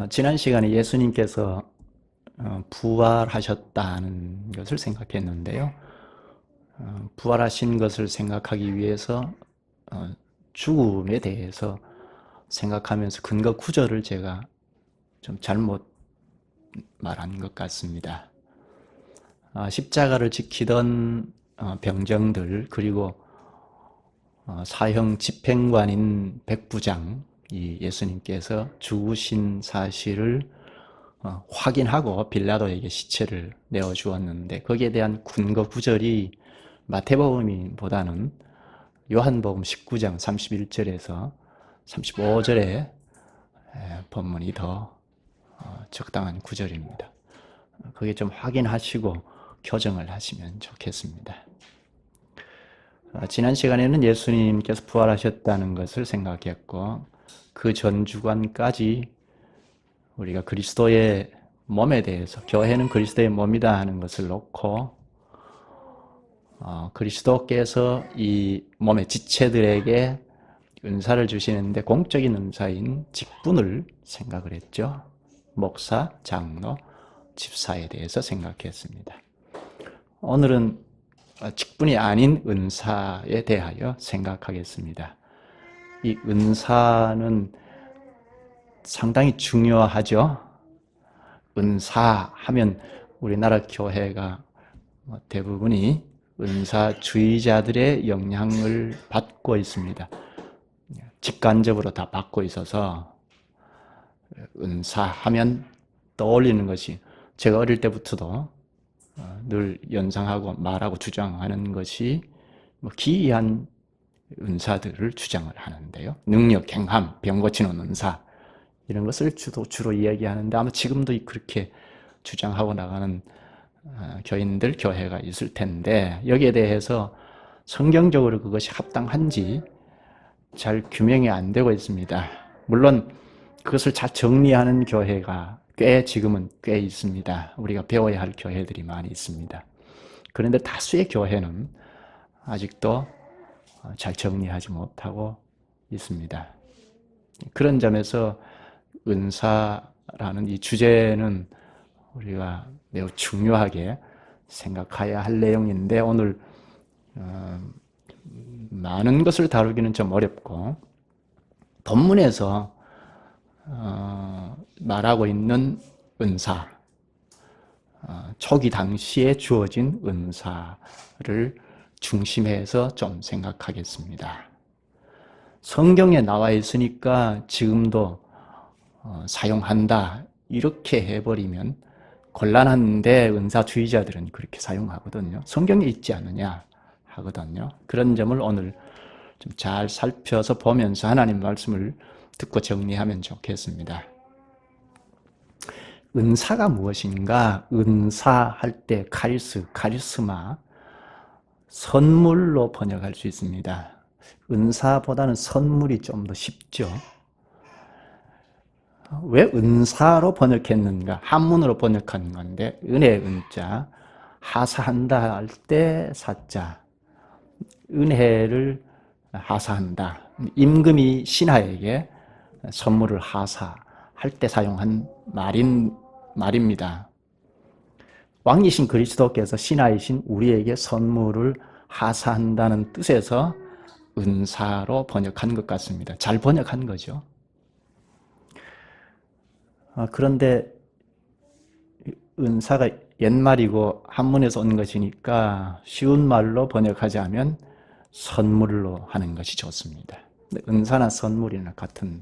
지난 시간에 예수님께서 부활하셨다는 것을 생각했는데요. 부활하신 것을 생각하기 위해서 죽음에 대해서 생각하면서 근거 구절을 제가 좀 잘못 말한 것 같습니다. 십자가를 지키던 병정들, 그리고 사형 집행관인 백부장, 이 예수님께서 죽으신 사실을 확인하고 빌라도에게 시체를 내어주었는데, 거기에 대한 근거 구절이 마태복음보다는 요한복음 19장 31절에서 35절의 본문이 더 적당한 구절입니다. 그게 좀 확인하시고 교정을 하시면 좋겠습니다. 지난 시간에는 예수님께서 부활하셨다는 것을 생각했고, 그 전 주간까지 우리가 그리스도의 몸에 대해서, 교회는 그리스도의 몸이다 하는 것을 놓고 그리스도께서 이 몸의 지체들에게 은사를 주시는데 공적인 은사인 직분을 생각을 했죠. 목사, 장로, 집사에 대해서 생각했습니다. 오늘은 직분이 아닌 은사에 대하여 생각하겠습니다. 이 은사는 상당히 중요하죠. 은사 하면 우리나라 교회가 대부분이 은사주의자들의 영향을 받고 있습니다. 직관적으로 다 받고 있어서 은사하면 떠올리는 것이, 제가 어릴 때부터도 늘 연상하고 말하고 주장하는 것이 기이한 은사들을 주장을 하는데요. 능력, 행함, 병 고치는 은사, 이런 것을 주로 이야기하는데, 아마 지금도 그렇게 주장하고 나가는 교인들, 교회가 있을 텐데, 여기에 대해서 성경적으로 그것이 합당한지 잘 규명이 안 되고 있습니다. 물론 그것을 잘 정리하는 교회가 지금은 꽤 있습니다. 우리가 배워야 할 교회들이 많이 있습니다. 그런데 다수의 교회는 아직도 잘 정리하지 못하고 있습니다. 그런 점에서 은사라는 이 주제는 우리가 매우 중요하게 생각해야 할 내용인데, 오늘 많은 것을 다루기는 좀 어렵고, 본문에서 말하고 있는 은사, 초기 당시에 주어진 은사를 중심해서 좀 생각하겠습니다. 성경에 나와 있으니까 지금도 사용한다, 이렇게 해버리면 곤란한데, 은사주의자들은 그렇게 사용하거든요. 성경에 있지 않느냐 하거든요. 그런 점을 오늘 좀 잘 살펴서 보면서 하나님 말씀을 듣고 정리하면 좋겠습니다. 은사가 무엇인가? 은사할 때 카리스마, 선물로 번역할 수 있습니다. 은사보다는 선물이 좀 더 쉽죠. 왜 은사로 번역했는가? 한문으로 번역한 건데, 은혜의 은자, 하사한다 할 때 사자, 은혜를 하사한다. 임금이 신하에게 선물을 하사할 때 사용한 말입니다. 왕이신 그리스도께서 신하이신 우리에게 선물을 하사한다는 뜻에서 은사로 번역한 것 같습니다. 잘 번역한 거죠. 그런데 은사가 옛말이고 한문에서 온 것이니까 쉬운 말로 번역하자면 선물로 하는 것이 좋습니다. 은사나 선물이나 같은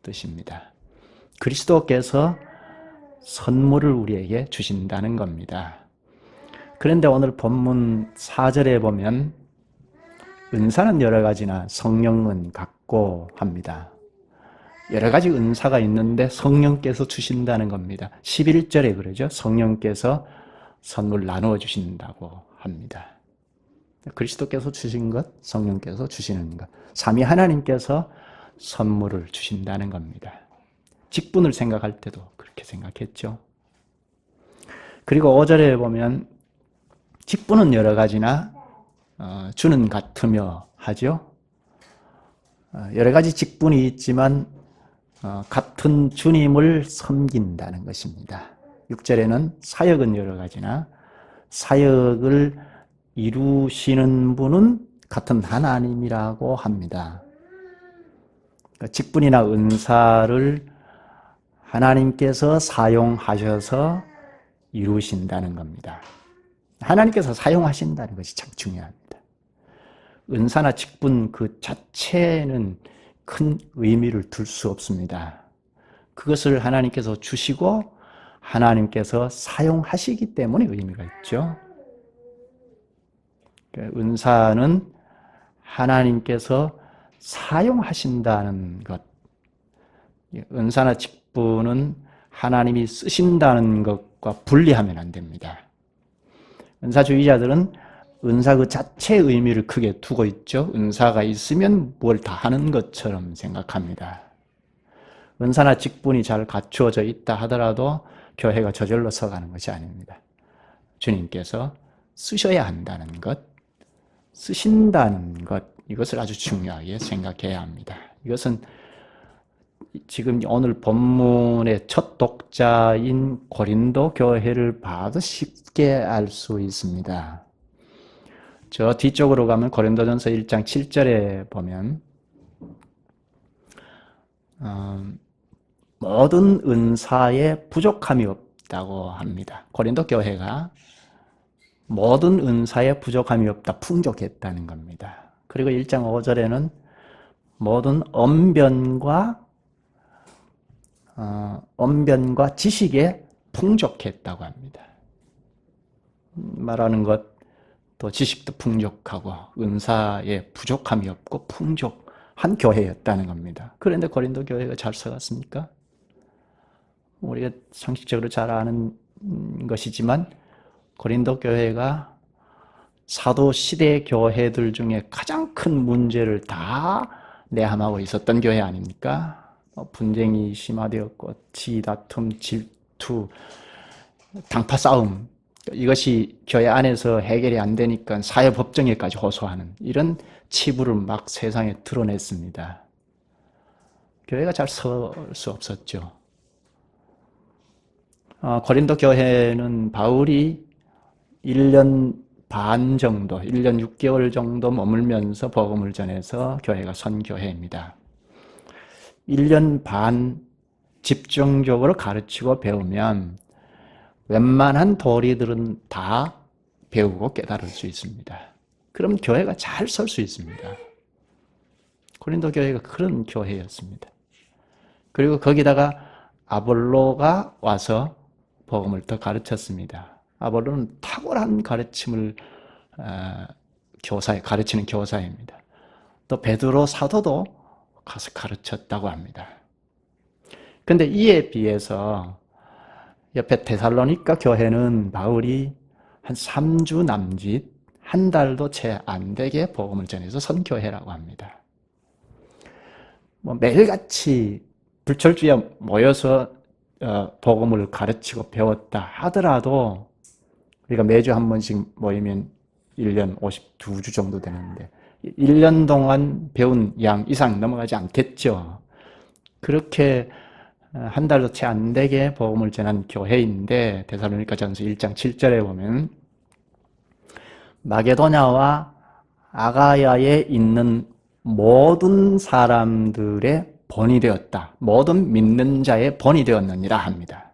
뜻입니다. 그리스도께서 선물을 우리에게 주신다는 겁니다. 그런데 오늘 본문 4절에 보면 은사는 여러 가지나 성령은 같고 합니다. 여러 가지 은사가 있는데 성령께서 주신다는 겁니다. 11절에 그러죠. 성령께서 선물 나누어 주신다고 합니다. 그리스도께서 주신 것, 성령께서 주시는 것, 삼위 하나님께서 선물을 주신다는 겁니다. 직분을 생각할 때도 그렇게 생각했죠. 그리고 5절에 보면 직분은 여러 가지나 주는 같으며 하죠. 여러 가지 직분이 있지만 같은 주님을 섬긴다는 것입니다. 6절에는 사역은 여러 가지나 사역을 이루시는 분은 같은 하나님이라고 합니다. 직분이나 은사를 하나님께서 사용하셔서 이루신다는 겁니다. 하나님께서 사용하신다는 것이 참 중요합니다. 은사나 직분 그 자체는 큰 의미를 둘 수 없습니다. 그것을 하나님께서 주시고 하나님께서 사용하시기 때문에 의미가 있죠. 은사는 하나님께서 사용하신다는 것, 은사나 직분은 하나님이 쓰신다는 것과 분리하면 안 됩니다. 은사주의자들은 은사 그 자체의 의미를 크게 두고 있죠. 은사가 있으면 뭘 다 하는 것처럼 생각합니다. 은사나 직분이 잘 갖추어져 있다 하더라도 교회가 저절로 서가는 것이 아닙니다. 주님께서 쓰셔야 한다는 것, 쓰신다는 것, 이것을 아주 중요하게 생각해야 합니다. 이것은 지금 오늘 본문의 첫 독자인 고린도 교회를 봐도 쉽게 알 수 있습니다. 저 뒤쪽으로 가면 고린도전서 1장 7절에 보면 모든 은사에 부족함이 없다고 합니다. 고린도 교회가 모든 은사에 부족함이 없다, 풍족했다는 겁니다. 그리고 1장 5절에는 모든 언변과 지식에 풍족했다고 합니다. 말하는 것, 또 지식도 풍족하고 은사에 부족함이 없고 풍족한 교회였다는 겁니다. 그런데 고린도 교회가 잘 서갔습니까? 우리가 상식적으로 잘 아는 것이지만 고린도 교회가 사도 시대 교회들 중에 가장 큰 문제를 다 내함하고 있었던 교회 아닙니까? 분쟁이 심화되었고 지다툼, 질투, 당파 싸움, 이것이 교회 안에서 해결이 안 되니까 사회법정에까지 호소하는 이런 치부를 막 세상에 드러냈습니다. 교회가 잘 설 수 없었죠. 고린도 교회는 바울이 1년 반 정도, 1년 6개월 정도 머물면서 복음을 전해서 교회가 선 교회입니다. 1년 반 집중적으로 가르치고 배우면 웬만한 도리들은 다 배우고 깨달을 수 있습니다. 그럼 교회가 잘 설 수 있습니다. 고린도 교회가 그런 교회였습니다. 그리고 거기다가 아볼로가 와서 복음을 더 가르쳤습니다. 아볼로는 탁월한 가르침을 가르치는 교사입니다. 또 베드로 사도도 가서 가르쳤다고 합니다. 그런데 이에 비해서 옆에 데살로니가 교회는 바울이 한 3주 남짓, 한 달도 채 안 되게 복음을 전해서 선 교회라고 합니다. 매일같이 불철주야 모여서 복음을 가르치고 배웠다 하더라도 우리가 매주 한 번씩 모이면 1년 52주 정도 되는데 1년 동안 배운 양 이상 넘어가지 않겠죠. 그렇게 한 달도 채 안 되게 복음을 전한 교회인데 데살로니가전서 1장 7절에 보면 마게도냐와 아가야에 있는 모든 사람들의 본이 되었다. 모든 믿는 자의 본이 되었느니라 합니다.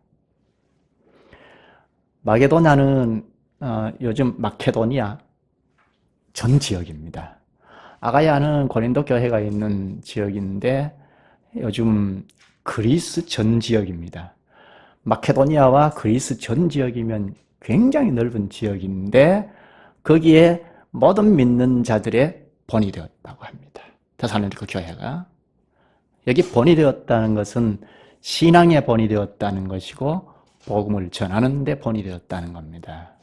마게도냐는 요즘 마케도니아 전 지역입니다. 아가야는 고린도 교회가 있는 지역인데 요즘 그리스 전 지역입니다. 마케도니아와 그리스 전 지역이면 굉장히 넓은 지역인데 거기에 모든 믿는 자들의 본이 되었다고 합니다. 데살로니가 교회가. 여기 본이 되었다는 것은 신앙의 본이 되었다는 것이고 복음을 전하는 데 본이 되었다는 겁니다.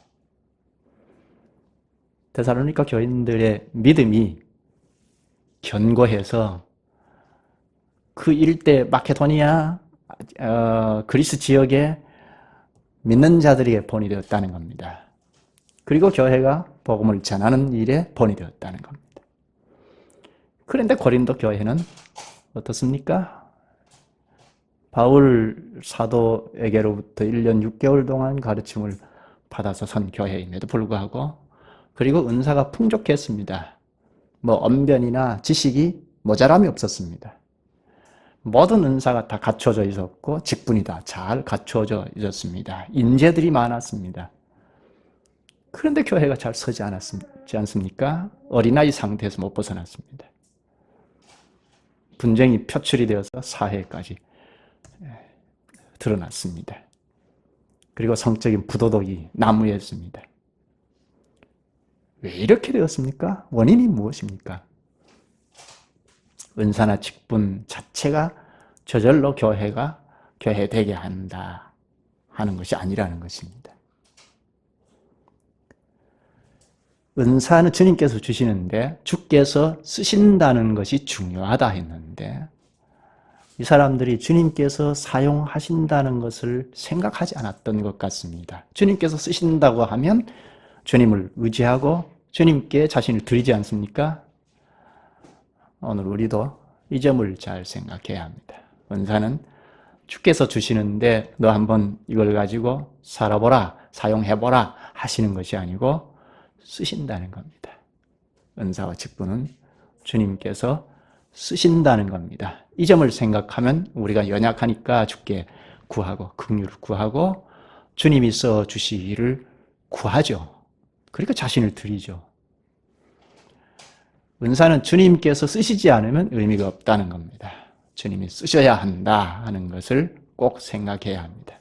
데살로니가 교인들의 믿음이 견고해서 그 일대 마케도니아, 그리스 지역에 믿는 자들에게 본이 되었다는 겁니다. 그리고 교회가 복음을 전하는 일에 본이 되었다는 겁니다. 그런데 고린도 교회는 어떻습니까? 바울 사도에게로부터 1년 6개월 동안 가르침을 받아서 선 교회임에도 불구하고, 그리고 은사가 풍족했습니다. 뭐 언변이나 지식이 모자람이 없었습니다. 모든 은사가 다 갖춰져 있었고 직분이 다 잘 갖춰져 있었습니다. 인재들이 많았습니다. 그런데 교회가 잘 서지 않습니까? 어린아이 상태에서 못 벗어났습니다. 분쟁이 표출이 되어서 사회까지 드러났습니다. 그리고 성적인 부도덕이 난무했습니다. 왜 이렇게 되었습니까? 원인이 무엇입니까? 은사나 직분 자체가 저절로 교회가 교회되게 한다 하는 것이 아니라는 것입니다. 은사는 주님께서 주시는데 주께서 쓰신다는 것이 중요하다 했는데, 이 사람들이 주님께서 사용하신다는 것을 생각하지 않았던 것 같습니다. 주님께서 쓰신다고 하면 주님을 의지하고 주님께 자신을 드리지 않습니까? 오늘 우리도 이 점을 잘 생각해야 합니다. 은사는 주께서 주시는데 너 한번 이걸 가지고 살아보라, 사용해보라 하시는 것이 아니고 쓰신다는 겁니다. 은사와 직분은 주님께서 쓰신다는 겁니다. 이 점을 생각하면 우리가 연약하니까 주께 구하고 긍휼을 구하고 주님이 써주시기를 구하죠. 그러니까 자신을 드리죠. 은사는 주님께서 쓰시지 않으면 의미가 없다는 겁니다. 주님이 쓰셔야 한다 하는 것을 꼭 생각해야 합니다.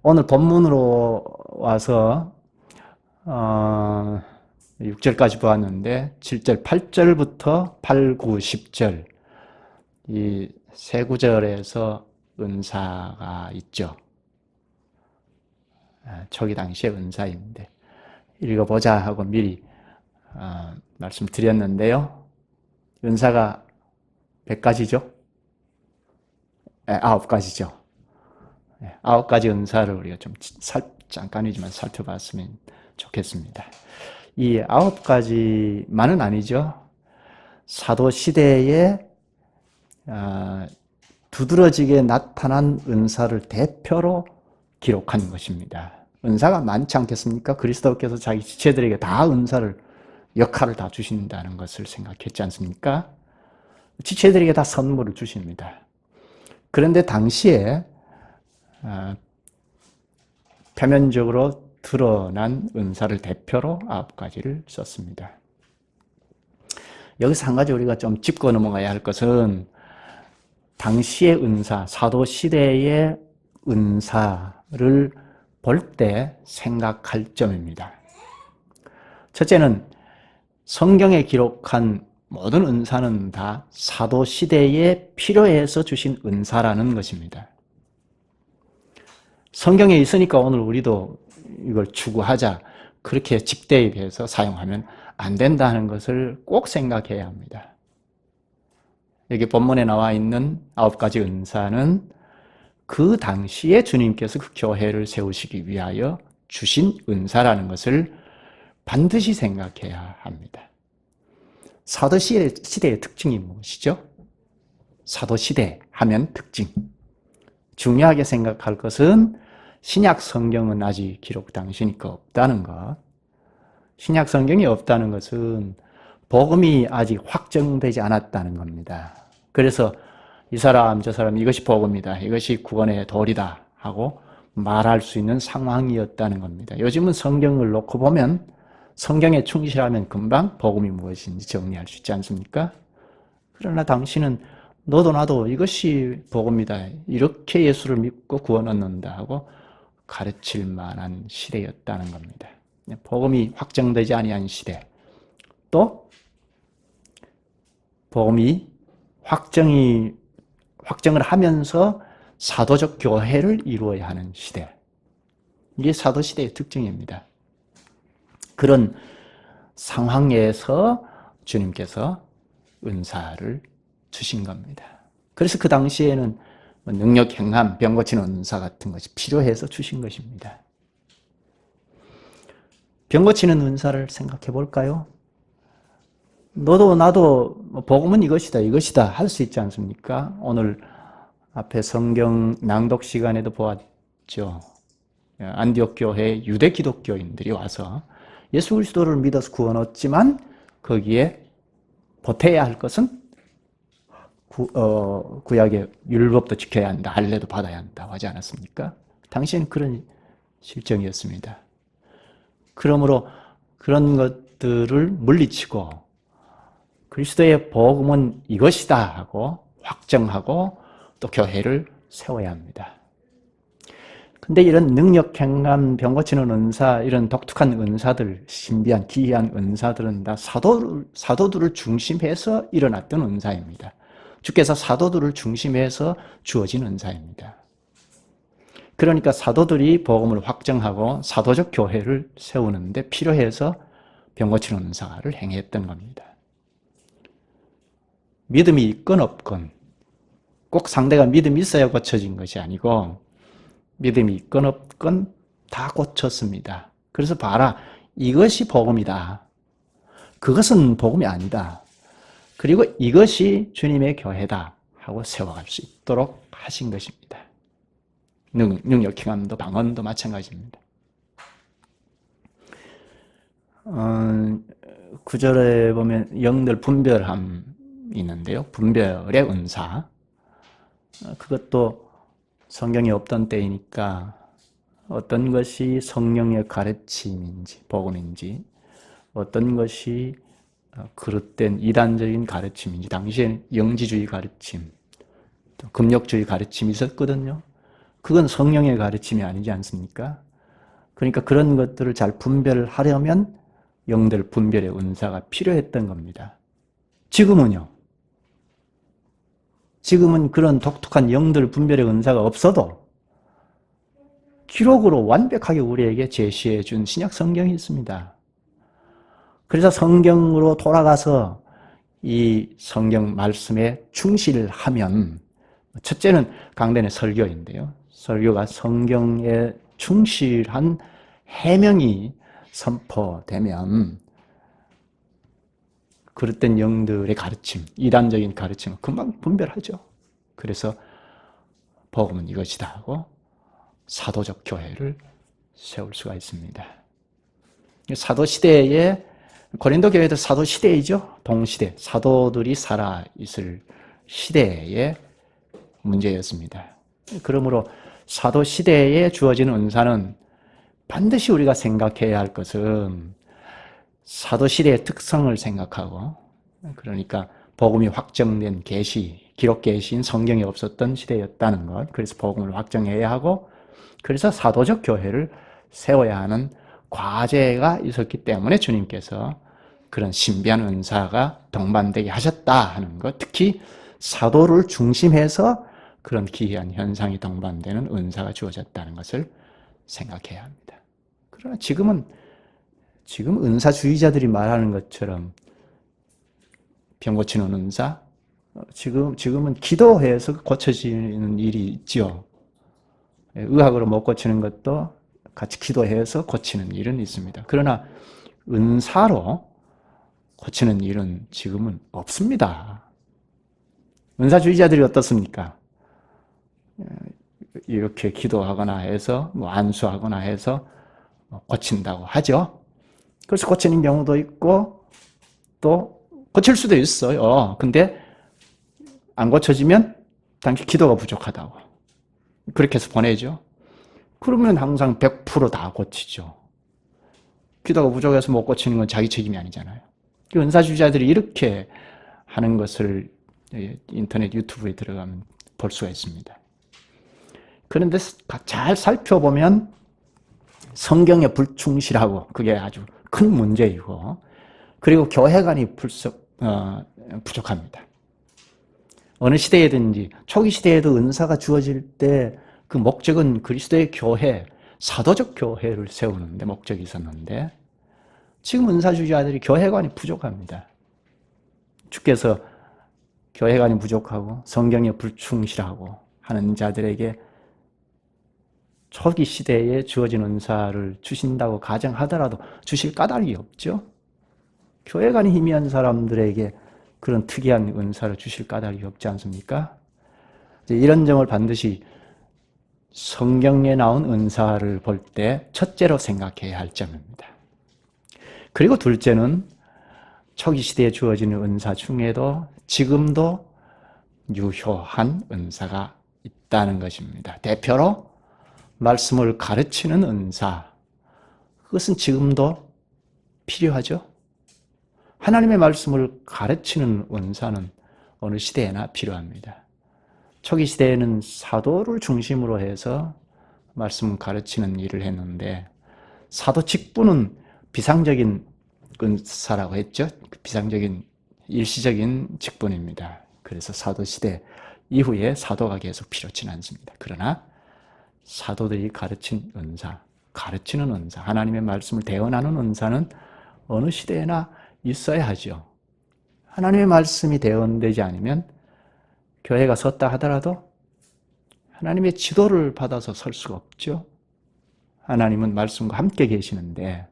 오늘 본문으로 와서 6절까지 보았는데 7절, 8절부터 8, 9, 10절 이 세 구절에서 은사가 있죠. 초기 당시의 은사인데 읽어보자 하고 미리 말씀드렸는데요. 은사가 몇 가지죠? 9가지죠. 9가지 은사를 우리가 좀 잠깐이지만 살펴봤으면 좋겠습니다. 이 9가지만은 아니죠. 사도 시대에 두드러지게 나타난 은사를 대표로 기록한 것입니다. 은사가 많지 않겠습니까? 그리스도께서 자기 지체들에게 다 은사를, 역할을 다 주신다는 것을 생각했지 않습니까? 지체들에게 다 선물을 주십니다. 그런데 당시에 표면적으로 드러난 은사를 대표로 9가지를 썼습니다. 여기서 한 가지 우리가 좀 짚고 넘어가야 할 것은 당시의 은사, 사도 시대의 은사를 볼 때 생각할 점입니다. 첫째는 성경에 기록한 모든 은사는 다 사도 시대에 필요해서 주신 은사라는 것입니다. 성경에 있으니까 오늘 우리도 이걸 추구하자, 그렇게 직대입해서 사용하면 안 된다는 것을 꼭 생각해야 합니다. 여기 본문에 나와 있는 9가지 은사는 그 당시에 주님께서 그 교회를 세우시기 위하여 주신 은사라는 것을 반드시 생각해야 합니다. 사도 시대의 특징이 무엇이죠? 사도 시대 하면 특징. 중요하게 생각할 것은 신약 성경은 아직 기록 당시니까 없다는 것. 신약 성경이 없다는 것은 복음이 아직 확정되지 않았다는 겁니다. 그래서 이 사람 저 사람 이것이 복음이다, 이것이 구원의 도리다 하고 말할 수 있는 상황이었다는 겁니다. 요즘은 성경을 놓고 보면 성경에 충실하면 금방 복음이 무엇인지 정리할 수 있지 않습니까? 그러나 당신은 너도 나도 이것이 복음이다, 이렇게 예수를 믿고 구원 얻는다 하고 가르칠 만한 시대였다는 겁니다. 복음이 확정되지 아니한 시대, 또 복음이 확정을 하면서 사도적 교회를 이루어야 하는 시대, 이게 사도 시대의 특징입니다. 그런 상황에서 주님께서 은사를 주신 겁니다. 그래서 그 당시에는 능력 행함, 병 고치는 은사 같은 것이 필요해서 주신 것입니다. 병 고치는 은사를 생각해 볼까요? 너도 나도 복음은 이것이다 할 수 있지 않습니까? 오늘 앞에 성경 낭독 시간에도 보았죠. 안디옥 교회 유대 기독교인들이 와서 예수 그리스도를 믿어서 구원 얻지만 거기에 보태야 할 것은 구약의 율법도 지켜야 한다, 할례도 받아야 한다 하지 않았습니까? 당시에는 그런 실정이었습니다. 그러므로 그런 것들을 물리치고 그리스도의 복음은 이것이다 하고 확정하고 또 교회를 세워야 합니다. 근데 이런 능력, 행함, 병 고치는 은사, 이런 독특한 은사들, 신비한 기이한 은사들은 다 사도들을 중심해서 일어났던 은사입니다. 주께서 사도들을 중심해서 주어진 은사입니다. 그러니까 사도들이 복음을 확정하고 사도적 교회를 세우는데 필요해서 병 고치는 은사를 행했던 겁니다. 믿음이 있건 없건, 꼭 상대가 믿음이 있어야 고쳐진 것이 아니고 믿음이 있건 없건 다 고쳤습니다. 그래서 봐라, 이것이 복음이다. 그것은 복음이 아니다. 그리고 이것이 주님의 교회다 하고 세워갈 수 있도록 하신 것입니다. 능력, 행함도 방언도 마찬가지입니다. 9절에 보면 영들 분별함이 있는데요. 분별의 은사. 그것도 성경에 없던 때이니까 어떤 것이 성령의 가르침인지 복음인지 어떤 것이 그릇된 이단적인 가르침인지, 당시에는 영지주의 가르침, 금욕주의 가르침이 있었거든요. 그건 성령의 가르침이 아니지 않습니까? 그러니까 그런 것들을 잘 분별하려면 영들 분별의 은사가 필요했던 겁니다. 지금은요. 지금은 그런 독특한 영들 분별의 은사가 없어도 기록으로 완벽하게 우리에게 제시해 준 신약 성경이 있습니다. 그래서 성경으로 돌아가서 이 성경 말씀에 충실하면, 첫째는 강단의 설교인데요. 설교가 성경에 충실한 해명이 선포되면 그릇된 영들의 가르침, 이단적인 가르침을 금방 분별하죠. 그래서 복음은 이것이다 하고 사도적 교회를 세울 수가 있습니다. 사도시대에, 고린도 교회도 사도시대이죠. 동시대, 사도들이 살아있을 시대의 문제였습니다. 그러므로 사도시대에 주어지는 은사는 반드시 우리가 생각해야 할 것은 사도시대의 특성을 생각하고, 그러니까 복음이 확정된 계시, 기록 계시인 성경에 없었던 시대였다는 것, 그래서 복음을 확정해야 하고, 그래서 사도적 교회를 세워야 하는 과제가 있었기 때문에 주님께서 그런 신비한 은사가 동반되게 하셨다 하는 것, 특히 사도를 중심해서 그런 기이한 현상이 동반되는 은사가 주어졌다는 것을 생각해야 합니다. 그러나 지금 은사주의자들이 말하는 것처럼 병 고치는 은사, 지금은 기도해서 고쳐지는 일이 있죠. 의학으로 못 고치는 것도 같이 기도해서 고치는 일은 있습니다. 그러나 은사로 고치는 일은 지금은 없습니다. 은사주의자들이 어떻습니까? 이렇게 기도하거나 해서, 안수하거나 해서 고친다고 하죠. 그래서 고치는 경우도 있고, 또 고칠 수도 있어요. 근데 안 고쳐지면 당시 기도가 부족하다고. 그렇게 해서 보내죠. 그러면 항상 100%다 고치죠. 기도가 부족해서 못 고치는 건 자기 책임이 아니잖아요. 은사주의자들이 이렇게 하는 것을 인터넷 유튜브에 들어가면 볼 수가 있습니다. 그런데 잘 살펴보면 성경에 불충실하고, 그게 아주 큰 문제이고, 그리고 교회관이 부족합니다. 어느 시대에든지, 초기 시대에도 은사가 주어질 때 그 목적은 그리스도의 교회, 사도적 교회를 세우는데 목적이 있었는데, 지금 은사주의자들이 교회관이 부족합니다. 주께서 교회관이 부족하고 성경에 불충실하고 하는 자들에게 초기 시대에 주어진 은사를 주신다고 가정하더라도 주실 까닭이 없죠. 교회관이 희미한 사람들에게 그런 특이한 은사를 주실 까닭이 없지 않습니까? 이런 점을 반드시 성경에 나온 은사를 볼 때 첫째로 생각해야 할 점입니다. 그리고 둘째는 초기 시대에 주어지는 은사 중에도 지금도 유효한 은사가 있다는 것입니다. 대표로 말씀을 가르치는 은사, 그것은 지금도 필요하죠. 하나님의 말씀을 가르치는 은사는 어느 시대에나 필요합니다. 초기 시대에는 사도를 중심으로 해서 말씀 가르치는 일을 했는데 사도 직분은 비상적인 은사라고 했죠. 비상적인 일시적인 직분입니다. 그래서 사도 시대 이후에 사도가 계속 필요치는 않습니다. 그러나 사도들이 가르친 은사, 가르치는 은사, 하나님의 말씀을 대언하는 은사는 어느 시대에나 있어야 하죠. 하나님의 말씀이 대언되지 않으면 교회가 섰다 하더라도 하나님의 지도를 받아서 설 수가 없죠. 하나님은 말씀과 함께 계시는데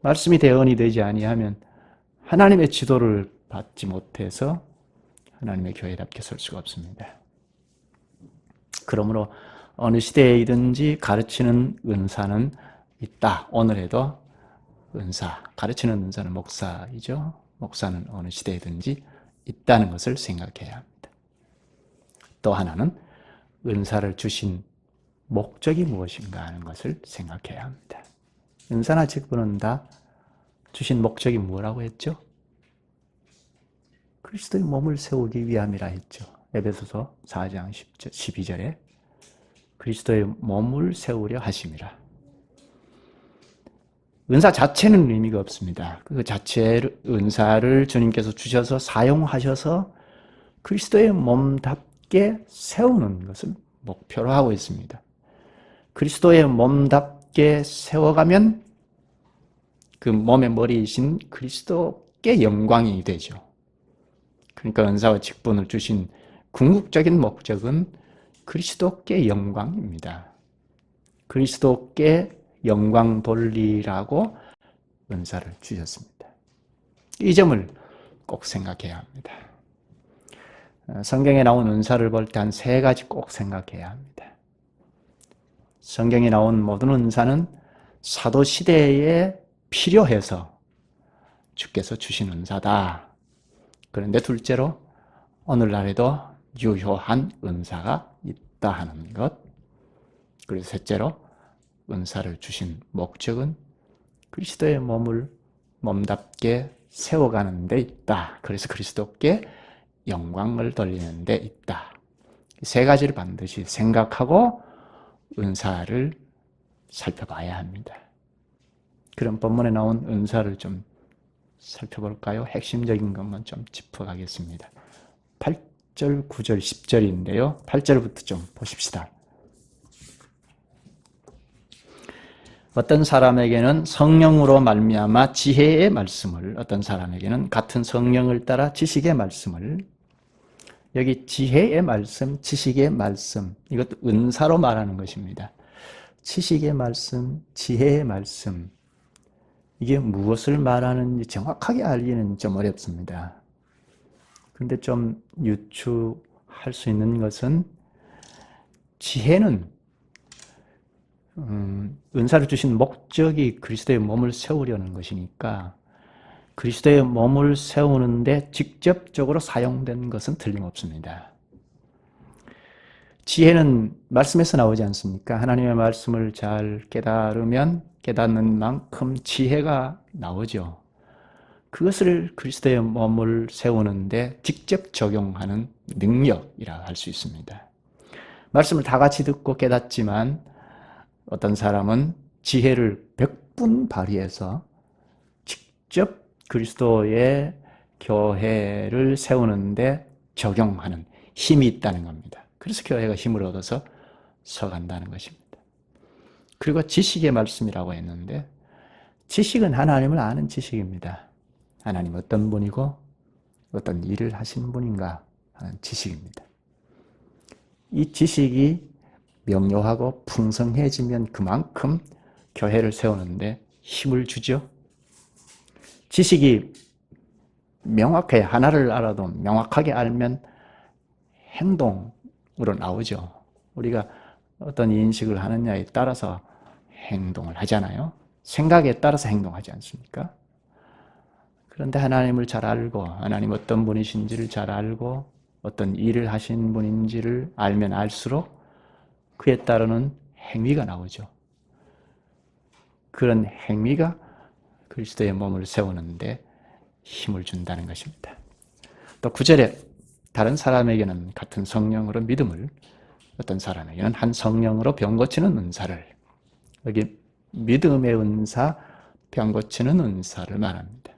말씀이 대언이 되지 아니하면 하나님의 지도를 받지 못해서 하나님의 교회답게 설 수가 없습니다. 그러므로 어느 시대이든지 가르치는 은사는 있다. 오늘에도 은사, 가르치는 은사는 목사이죠. 목사는 어느 시대이든지 있다는 것을 생각해야 합니다. 또 하나는 은사를 주신 목적이 무엇인가 하는 것을 생각해야 합니다. 은사나 직분은 다 주신 목적이 뭐라고 했죠? 그리스도의 몸을 세우기 위함이라 했죠. 에베소서 4장 12절에 그리스도의 몸을 세우려 하심이라. 은사 자체는 의미가 없습니다. 그 자체의 은사를 주님께서 주셔서 사용하셔서 그리스도의 몸답게 세우는 것을 목표로 하고 있습니다. 그리스도의 몸답게 세워가면 그 몸의 머리이신 그리스도께 영광이 되죠. 그러니까 은사와 직분을 주신 궁극적인 목적은 그리스도께 영광입니다. 그리스도께 영광 돌리라고 은사를 주셨습니다. 이 점을 꼭 생각해야 합니다. 성경에 나온 은사를 볼 때 한 세 가지 꼭 생각해야 합니다. 성경에 나온 모든 은사는 사도 시대에 필요해서 주께서 주신 은사다. 그런데 둘째로 오늘날에도 유효한 은사가 있다 하는 것. 그리고 셋째로 은사를 주신 목적은 그리스도의 몸을 몸답게 세워가는 데 있다. 그래서 그리스도께 영광을 돌리는 데 있다. 세 가지를 반드시 생각하고 은사를 살펴봐야 합니다. 그런 본문에 나온 은사를 좀 살펴볼까요? 핵심적인 것만 좀 짚어가겠습니다. 8절, 9절, 10절인데요. 8절부터 좀 보십시다. 어떤 사람에게는 성령으로 말미암아 지혜의 말씀을, 어떤 사람에게는 같은 성령을 따라 지식의 말씀을, 여기 지혜의 말씀, 지식의 말씀, 이것도 은사로 말하는 것입니다. 지식의 말씀, 지혜의 말씀, 이게 무엇을 말하는지 정확하게 알기는 좀 어렵습니다. 그런데 좀 유추할 수 있는 것은 지혜는 은사를 주신 목적이 그리스도의 몸을 세우려는 것이니까 그리스도의 몸을 세우는데 직접적으로 사용된 것은 틀림없습니다. 지혜는 말씀에서 나오지 않습니까? 하나님의 말씀을 잘 깨달으면 깨닫는 만큼 지혜가 나오죠. 그것을 그리스도의 몸을 세우는데 직접 적용하는 능력이라 할 수 있습니다. 말씀을 다 같이 듣고 깨닫지만 어떤 사람은 지혜를 100분 발휘해서 직접 그리스도의 교회를 세우는데 적용하는 힘이 있다는 겁니다. 그래서 교회가 힘을 얻어서 서간다는 것입니다. 그리고 지식의 말씀이라고 했는데 지식은 하나님을 아는 지식입니다. 하나님 어떤 분이고 어떤 일을 하신 분인가 하는 지식입니다. 이 지식이 명료하고 풍성해지면 그만큼 교회를 세우는데 힘을 주죠. 지식이 명확해 하나를 알아도 명확하게 알면 행동을 나오죠. 우리가 어떤 인식을 하느냐에 따라서 행동을 하잖아요. 생각에 따라서 행동하지 않습니까? 그런데 하나님을 잘 알고 하나님 어떤 분이신지를 잘 알고 어떤 일을 하신 분인지를 알면 알수록 그에 따르는 행위가 나오죠. 그런 행위가 그리스도의 몸을 세우는데 힘을 준다는 것입니다. 또 9절에 다른 사람에게는 같은 성령으로 믿음을, 어떤 사람에게는 한 성령으로 병 고치는 은사를, 여기 믿음의 은사, 병 고치는 은사를 말합니다.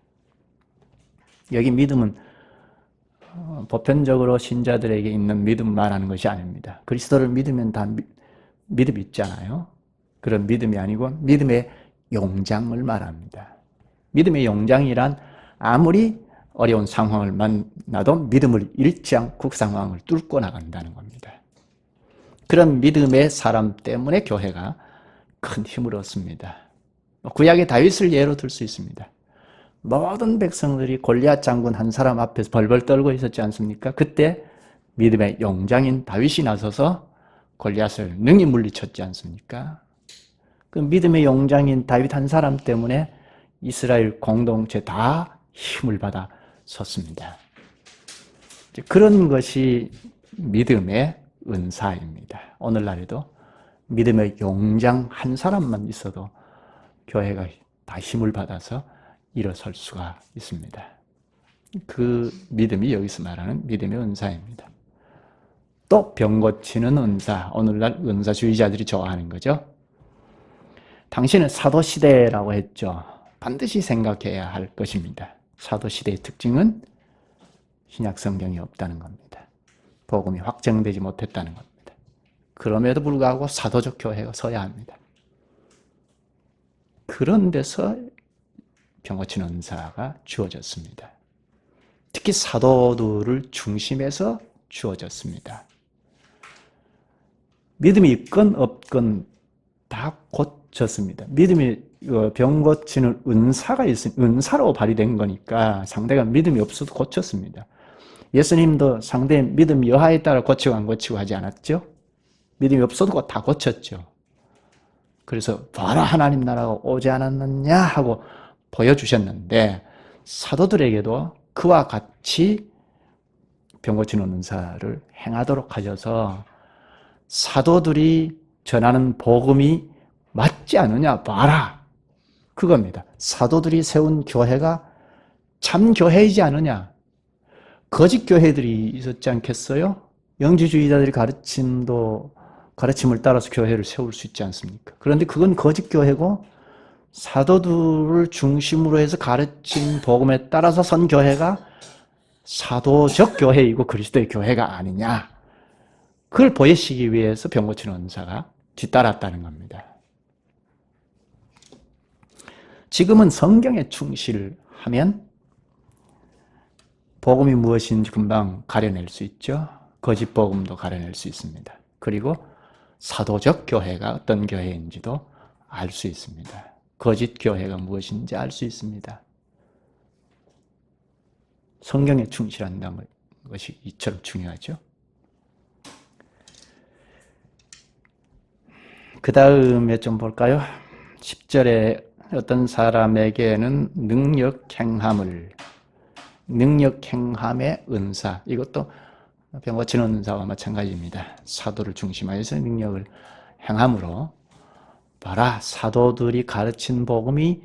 여기 믿음은 보편적으로 신자들에게 있는 믿음 말하는 것이 아닙니다. 그리스도를 믿으면 다 믿음 있잖아요. 그런 믿음이 아니고 믿음의 용장을 말합니다. 믿음의 용장이란 아무리 어려운 상황을 만나도 믿음을 잃지 않고 그 상황을 뚫고 나간다는 겁니다. 그런 믿음의 사람 때문에 교회가 큰 힘을 얻습니다. 구약의 다윗을 예로 들 수 있습니다. 모든 백성들이 골리앗 장군 한 사람 앞에서 벌벌 떨고 있었지 않습니까? 그때 믿음의 용장인 다윗이 나서서 골리앗을 능히 물리쳤지 않습니까? 그 믿음의 용장인 다윗 한 사람 때문에 이스라엘 공동체 다 힘을 받아 섰습니다. 그런 것이 믿음의 은사입니다. 오늘날에도 믿음의 용장 한 사람만 있어도 교회가 다 힘을 받아서 일어설 수가 있습니다. 그 믿음이 여기서 말하는 믿음의 은사입니다. 또 병 고치는 은사, 오늘날 은사주의자들이 좋아하는 거죠. 당신은 사도시대라고 했죠. 반드시 생각해야 할 것입니다. 사도시대의 특징은 신약 성경이 없다는 겁니다. 복음이 확정되지 못했다는 겁니다. 그럼에도 불구하고 사도적 교회가 서야 합니다. 그런 데서 병 고치는 은사가 주어졌습니다. 특히 사도들을 중심해서 주어졌습니다. 믿음이 있건 없건 다 고쳤습니다. 믿음이 병 고치는 은사가 있으니 은사로 발휘된 거니까 상대가 믿음이 없어도 고쳤습니다. 예수님도 상대의 믿음 여하에 따라 고치고 안 고치고 하지 않았죠? 믿음이 없어도 다 고쳤죠. 그래서 봐라 하나님 나라가 오지 않았느냐 하고 보여주셨는데 사도들에게도 그와 같이 병 고치는 은사를 행하도록 하셔서 사도들이 전하는 복음이 맞지 않느냐 봐라. 그겁니다. 사도들이 세운 교회가 참 교회이지 않느냐. 거짓 교회들이 있었지 않겠어요? 영지주의자들이 가르침을 따라서 교회를 세울 수 있지 않습니까? 그런데 그건 거짓 교회고 사도들을 중심으로 해서 가르친 복음에 따라서 선 교회가 사도적 교회이고 그리스도의 교회가 아니냐. 그걸 보여주기 위해서 병 고치는 은사가 뒤따랐다는 겁니다. 지금은 성경에 충실하면 복음이 무엇인지 금방 가려낼 수 있죠. 거짓 복음도 가려낼 수 있습니다. 그리고 사도적 교회가 어떤 교회인지도 알 수 있습니다. 거짓 교회가 무엇인지 알 수 있습니다. 성경에 충실한다는 것이 이처럼 중요하죠. 그 다음에 좀 볼까요? 10절에 어떤 사람에게는 능력 행함의 은사, 이것도 병 고치는 은사와 마찬가지입니다. 사도를 중심하여서 능력을 행함으로 봐라, 사도들이 가르친 복음이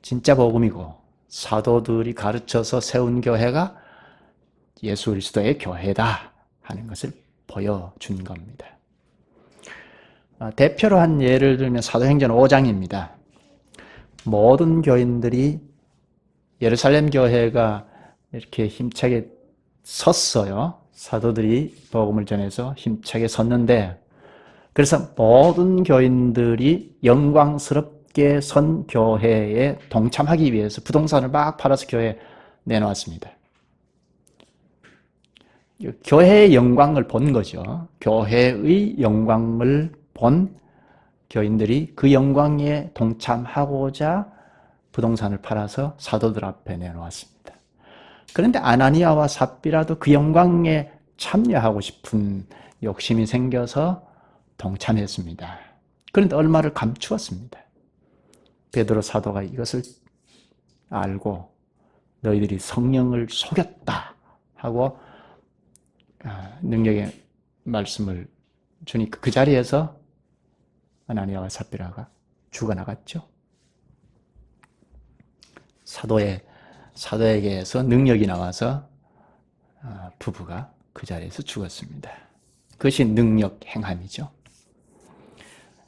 진짜 복음이고 사도들이 가르쳐서 세운 교회가 예수 그리스도의 교회다 하는 것을 보여준 겁니다. 대표로 한 예를 들면 사도행전 5장입니다. 모든 교인들이 예루살렘 교회가 이렇게 힘차게 섰어요. 사도들이 복음을 전해서 힘차게 섰는데, 그래서 모든 교인들이 영광스럽게 선 교회에 동참하기 위해서 부동산을 막 팔아서 교회에 내놓았습니다. 교회의 영광을 본 거죠. 교회의 영광을 본 교인들이 그 영광에 동참하고자 부동산을 팔아서 사도들 앞에 내놓았습니다. 그런데 아나니아와 삽비라도 그 영광에 참여하고 싶은 욕심이 생겨서 동참했습니다. 그런데 얼마를 감추었습니다. 베드로 사도가 이것을 알고 너희들이 성령을 속였다 하고 능력의 말씀을 주니까 그 자리에서 아나니아와 삽비라가 죽어나갔죠. 사도에게서 능력이 나와서 부부가 그 자리에서 죽었습니다. 그것이 능력 행함이죠.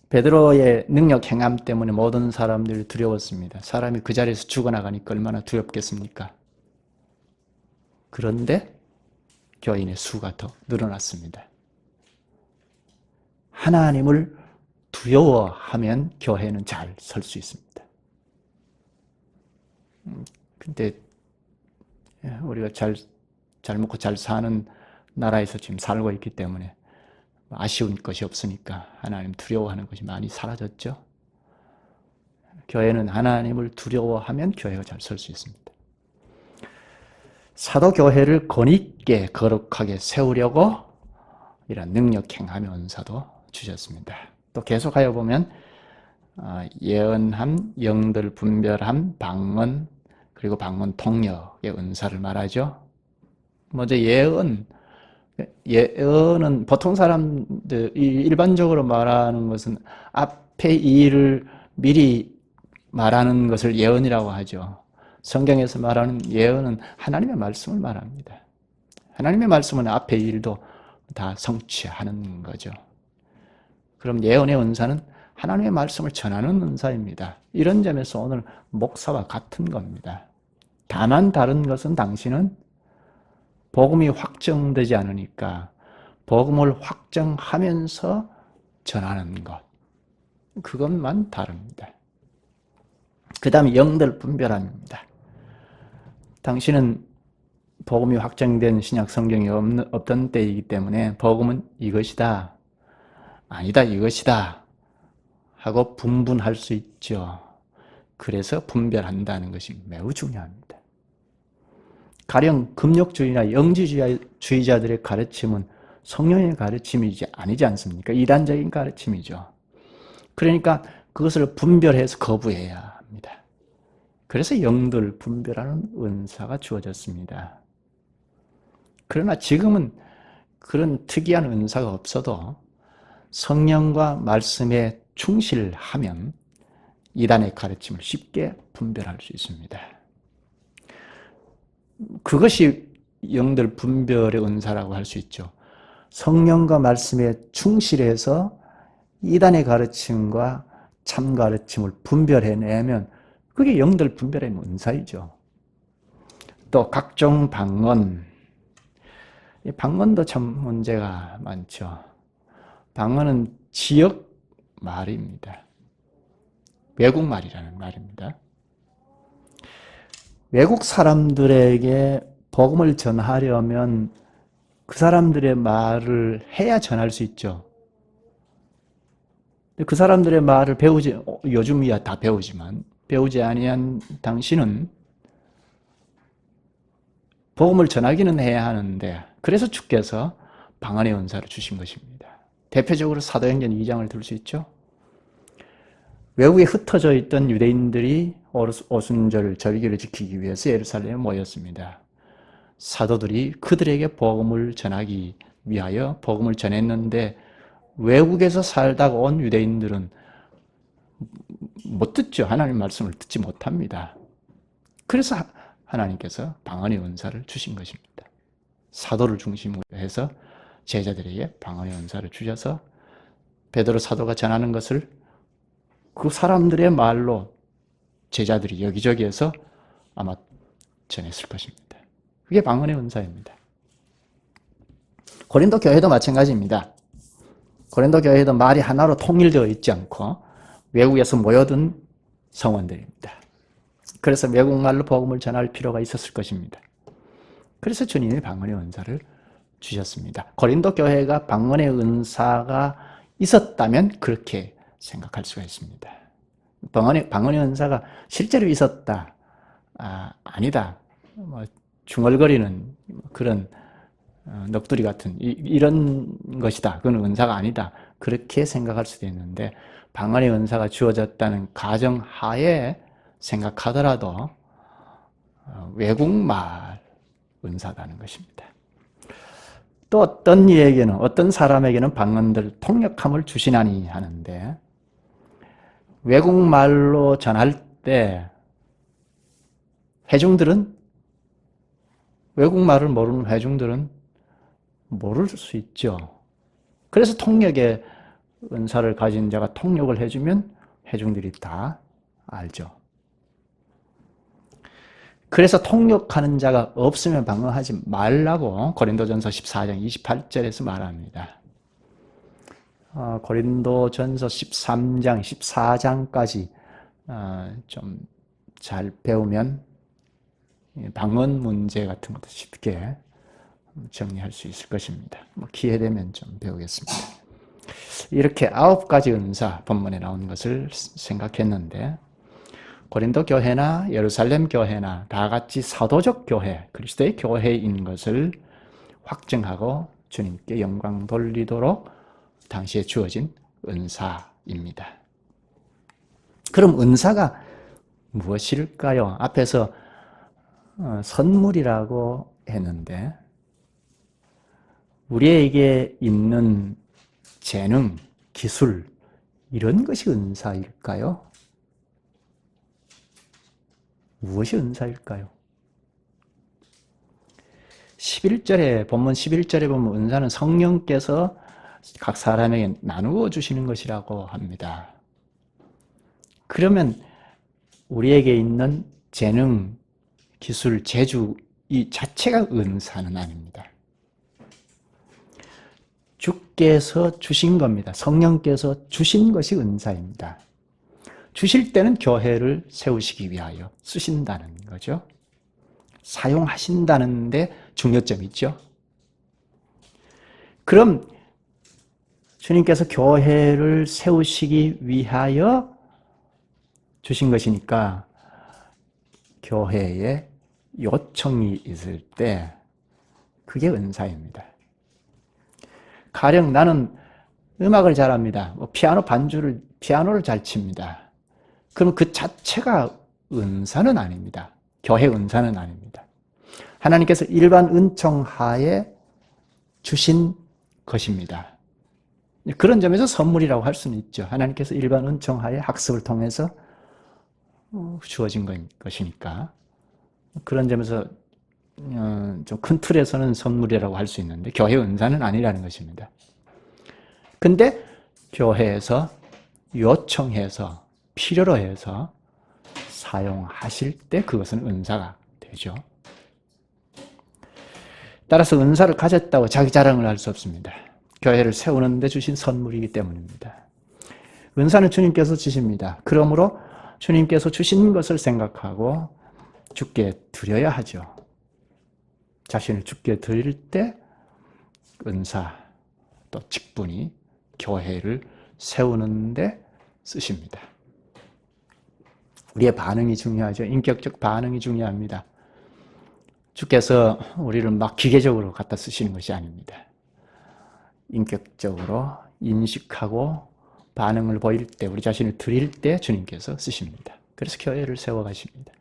베드로의 능력 행함 때문에 모든 사람들이 두려웠습니다. 사람이 그 자리에서 죽어나가니까 얼마나 두렵겠습니까? 그런데 교인의 수가 더 늘어났습니다. 하나님을 두려워하면 교회는 잘 설 수 있습니다. 근데 우리가 잘 먹고 잘 사는 나라에서 지금 살고 있기 때문에 아쉬운 것이 없으니까 하나님 두려워하는 것이 많이 사라졌죠. 교회는 하나님을 두려워하면 교회가 잘 설 수 있습니다. 사도교회를 권위있게 거룩하게 세우려고 이런 능력 행함의 은사도 주셨습니다. 또 계속하여 보면 예언함, 영들 분별함, 방언, 그리고 방언 통역의 은사를 말하죠. 먼저 예언은 보통 사람들 일반적으로 말하는 것은 앞에 일을 미리 말하는 것을 예언이라고 하죠. 성경에서 말하는 예언은 하나님의 말씀을 말합니다. 하나님의 말씀은 앞에 일도 다 성취하는 거죠. 그럼 예언의 은사는 하나님의 말씀을 전하는 은사입니다. 이런 점에서 오늘 목사와 같은 겁니다. 다만 다른 것은 당신은 복음이 확정되지 않으니까 복음을 확정하면서 전하는 것, 그것만 다릅니다. 그 다음에 영들 분별함입니다. 당신은 복음이 확정된 신약 성경이 없던 때이기 때문에 복음은 이것이다, 아니다 이것이다 하고 분분할 수 있죠. 그래서 분별한다는 것이 매우 중요합니다. 가령 금욕주의나 영지주의자들의 가르침은 성령의 가르침이지 아니지 않습니까? 이단적인 가르침이죠. 그러니까 그것을 분별해서 거부해야 합니다. 그래서 영들 분별하는 은사가 주어졌습니다. 그러나 지금은 그런 특이한 은사가 없어도 성령과 말씀에 충실하면 이단의 가르침을 쉽게 분별할 수 있습니다. 그것이 영들 분별의 은사라고 할 수 있죠. 성령과 말씀에 충실해서 이단의 가르침과 참 가르침을 분별해내면 그게 영들 분별의 은사이죠. 또 각종 방언, 이 방언도 참 문제가 많죠. 방언은 지역 말입니다. 외국말이라는 말입니다. 외국 사람들에게 복음을 전하려면 그 사람들의 말을 해야 전할 수 있죠. 그 사람들의 말을 요즘이야 다 배우지만 배우지 아니한 당신은 복음을 전하기는 해야 하는데, 그래서 주께서 방언의 은사를 주신 것입니다. 대표적으로 사도행전 2장을 들 수 있죠. 외국에 흩어져 있던 유대인들이 오순절 절기를 지키기 위해서 예루살렘에 모였습니다. 사도들이 그들에게 복음을 전하기 위하여 복음을 전했는데 외국에서 살다가 온 유대인들은 못 듣죠. 하나님의 말씀을 듣지 못합니다. 그래서 하나님께서 방언의 은사를 주신 것입니다. 사도를 중심으로 해서 제자들에게 방언의 은사를 주셔서 베드로 사도가 전하는 것을 그 사람들의 말로 제자들이 여기저기에서 아마 전했을 것입니다. 그게 방언의 은사입니다. 고린도 교회도 마찬가지입니다. 고린도 교회도 말이 하나로 통일되어 있지 않고 외국에서 모여든 성원들입니다. 그래서 외국말로 복음을 전할 필요가 있었을 것입니다. 그래서 주님이 방언의 은사를 주셨습니다. 고린도 교회가 방언의 은사가 있었다면 그렇게 생각할 수가 있습니다. 방언의 은사가 실제로 있었다, 아니다, 중얼거리는 그런 넋두리 같은 이런 것이다. 그건 은사가 아니다. 그렇게 생각할 수도 있는데 방언의 은사가 주어졌다는 가정하에 생각하더라도 외국말 은사다는 것입니다. 또 어떤 이에게는 어떤 사람에게는 방언들 통역함을 주시나니 하는데 외국말로 전할 때 회중들은 외국말을 모르는 회중들은 모를 수 있죠. 그래서 통역의 은사를 가진 자가 통역을 해주면 회중들이 다 알죠. 그래서 통역하는 자가 없으면 방언하지 말라고 고린도전서 14장 28절에서 말합니다. 고린도전서 13장, 14장까지 좀 잘 배우면 방언 문제 같은 것도 쉽게 정리할 수 있을 것입니다. 기회 되면 좀 배우겠습니다. 이렇게 9가지 은사 본문에 나온 것을 생각했는데 고린도 교회나 예루살렘 교회나 다 같이 사도적 교회, 그리스도의 교회인 것을 확증하고 주님께 영광 돌리도록 당시에 주어진 은사입니다. 그럼 은사가 무엇일까요? 앞에서 선물이라고 했는데 우리에게 있는 재능, 기술 이런 것이 은사일까요? 무엇이 은사일까요? 11절에 본문 11절에 보면 은사는 성령께서 각 사람에게 나누어 주시는 것이라고 합니다. 그러면 우리에게 있는 재능, 기술, 재주 이 자체가 은사는 아닙니다. 주께서 주신 겁니다. 성령께서 주신 것이 은사입니다. 주실 때는 교회를 세우시기 위하여 쓰신다는 거죠. 사용하신다는 데 중요점이 있죠. 그럼 주님께서 교회를 세우시기 위하여 주신 것이니까 교회에 요청이 있을 때 그게 은사입니다. 가령 나는 음악을 잘합니다. 피아노를 잘 칩니다. 그럼 그 자체가 은사는 아닙니다. 교회 은사는 아닙니다. 하나님께서 일반 은총 하에 주신 것입니다. 그런 점에서 선물이라고 할 수는 있죠. 하나님께서 일반 은총 하에 학습을 통해서 주어진 것이니까 그런 점에서 좀 큰 틀에서는 선물이라고 할 수 있는데 교회 은사는 아니라는 것입니다. 근데 교회에서 요청해서 필요로 해서 사용하실 때 그것은 은사가 되죠. 따라서 은사를 가졌다고 자기 자랑을 할 수 없습니다. 교회를 세우는 데 주신 선물이기 때문입니다. 은사는 주님께서 주십니다. 그러므로 주님께서 주신 것을 생각하고 주께 드려야 하죠. 자신을 주께 드릴 때 은사 또 직분이 교회를 세우는 데 쓰십니다. 우리의 반응이 중요하죠. 인격적 반응이 중요합니다. 주께서 우리를 막 기계적으로 갖다 쓰시는 것이 아닙니다. 인격적으로 인식하고 반응을 보일 때, 우리 자신을 드릴 때 주님께서 쓰십니다. 그래서 교회를 세워가십니다.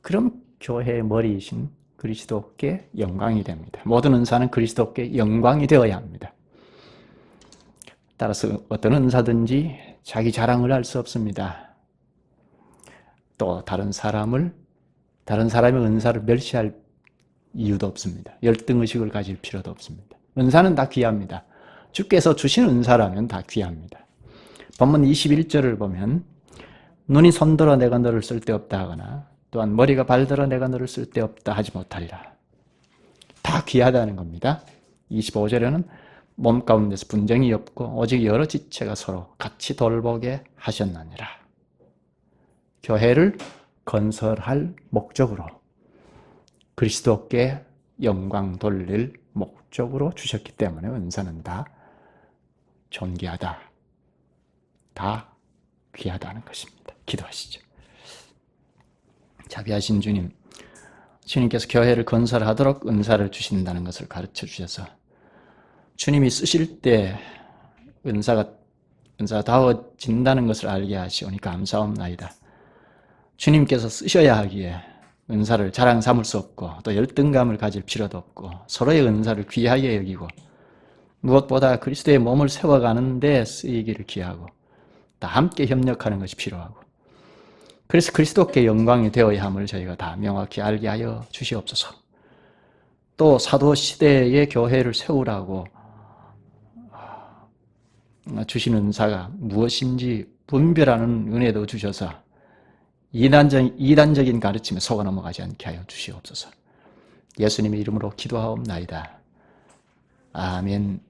그럼 교회의 머리이신 그리스도께 영광이 됩니다. 모든 은사는 그리스도께 영광이 되어야 합니다. 따라서 어떤 은사든지 자기 자랑을 할 수 없습니다. 또 다른 사람의 은사를 멸시할 이유도 없습니다. 열등의식을 가질 필요도 없습니다. 은사는 다 귀합니다. 주께서 주신 은사라면 다 귀합니다. 본문 21절을 보면 눈이 손들어 내가 너를 쓸데없다 하거나 또한 머리가 발들어 내가 너를 쓸데없다 하지 못하리라. 다 귀하다는 겁니다. 25절에는 몸 가운데서 분쟁이 없고 오직 여러 지체가 서로 같이 돌보게 하셨느니라. 교회를 건설할 목적으로 그리스도께 영광 돌릴 목적으로 주셨기 때문에 은사는 다 존귀하다, 다 귀하다는 것입니다. 기도하시죠. 자비하신 주님, 주님께서 교회를 건설하도록 은사를 주신다는 것을 가르쳐 주셔서 주님이 쓰실 때 은사가 은사다워진다는 것을 알게 하시오니 감사옵나이다. 주님께서 쓰셔야 하기에 은사를 자랑 삼을 수 없고 또 열등감을 가질 필요도 없고 서로의 은사를 귀하게 여기고 무엇보다 그리스도의 몸을 세워가는 데 쓰이기를 기하고 다 함께 협력하는 것이 필요하고 그래서 그리스도께 영광이 되어야 함을 저희가 다 명확히 알게 하여 주시옵소서. 또 사도시대의 교회를 세우라고 주신 은사가 무엇인지 분별하는 은혜도 주셔서 이단적인 가르침에 속아 넘어가지 않게 하여 주시옵소서. 예수님의 이름으로 기도하옵나이다. 아멘.